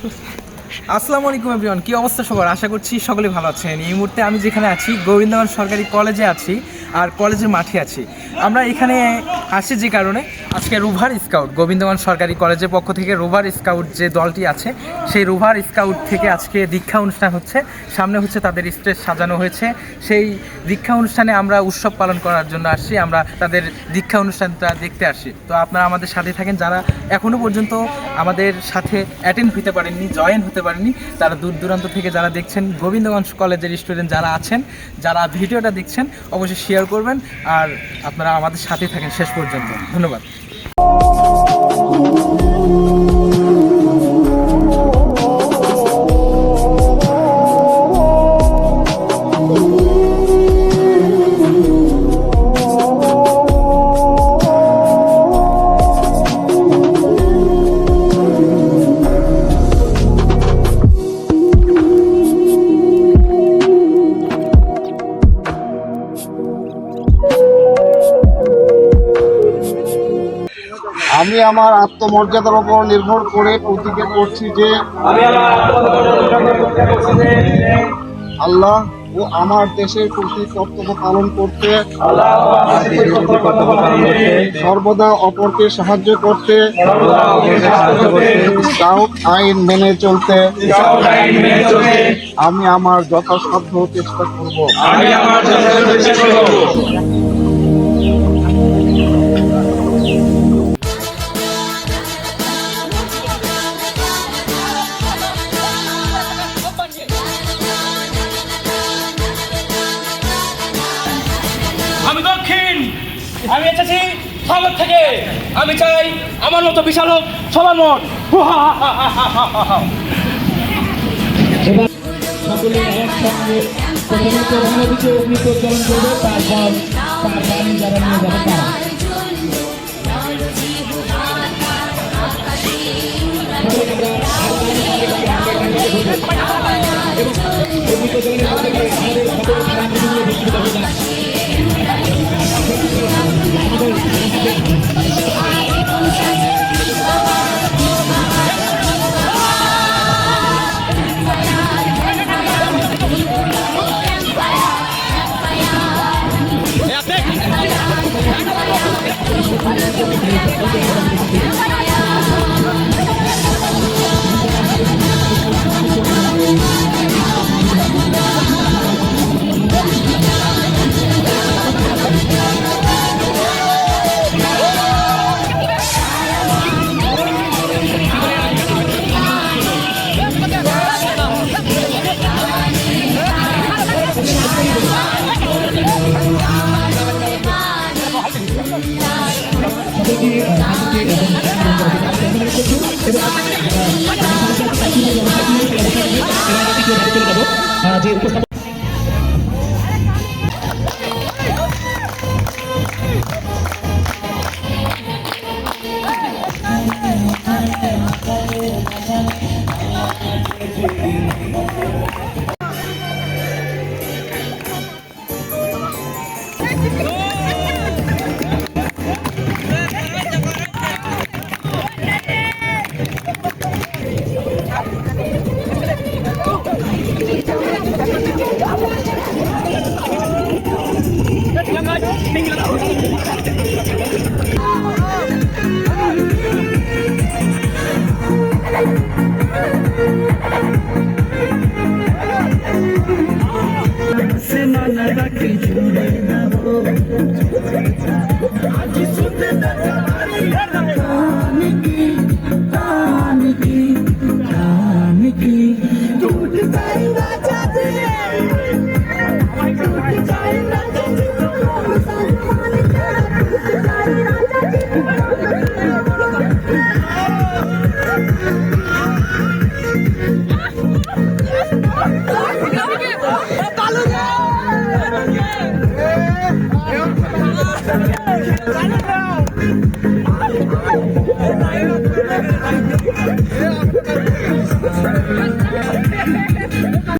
আসসালামু আলাইকুম এভরিওয়ান, কি অবস্থা সবার? আশা করছি সকলে ভালো আছেন। এই মুহূর্তে আমি যেখানে আছি গোবিন্দগঞ্জ সরকারি কলেজে আছি আর কলেজের মাঠে আছি। আমরা এখানে আসি যে কারণে আজকে রোভার স্কাউট গোবিন্দগঞ্জ সরকারি কলেজের পক্ষ থেকে রোভার স্কাউট যে দলটি আছে সেই রোভার স্কাউট থেকে আজকে দীক্ষা অনুষ্ঠান হচ্ছে। সামনে হচ্ছে তাদের স্টেজ সাজানো হয়েছে। সেই দীক্ষা অনুষ্ঠানে আমরা উৎসব পালন করার জন্য আসছি, আমরা তাদের দীক্ষা অনুষ্ঠানটা দেখতে আসি। তো আপনারা আমাদের সাথে থাকেন, যারা এখনও পর্যন্ত আমাদের সাথে অ্যাটেন্ড হতে পারেননি, জয়েন হতে পারেননি, তারা দূর দূরান্ত থেকে যারা দেখছেন, গোবিন্দগঞ্জ কলেজের স্টুডেন্ট যারা আছেন, যারা ভিডিওটা দেখছেন, অবশ্যই শেয়ার করবেন আর আপনারা আমাদের সাথে থাকেন শেষ পর্যন্ত। ধন্যবাদ। আমি আমার আত্মমর্যাদার উপর নির্ভর করে প্রতিজ্ঞা করছি যে আল্লাহ ও আমার দেশের প্রতি কর্তব্য পালন করতে, সর্বদা অপরকে সাহায্য করতে, স্কাউট আইন মেনে চলতে আমি আমার যথাসাধ্য চেষ্টা করব। আমি দক্ষিণ, আমি এসেছি সবার থেকে। আমি চাই আমার মতো বিশাল হোক সবার মন। সকলে একসঙ্গে প্রথমে প্রধানমন্ত্রীকে অগ্নি প্রজ্বলন করবে, তারপর তার বাণী যারা নিয়ে যাবে তারা। যে উপস্থাপন Thank you.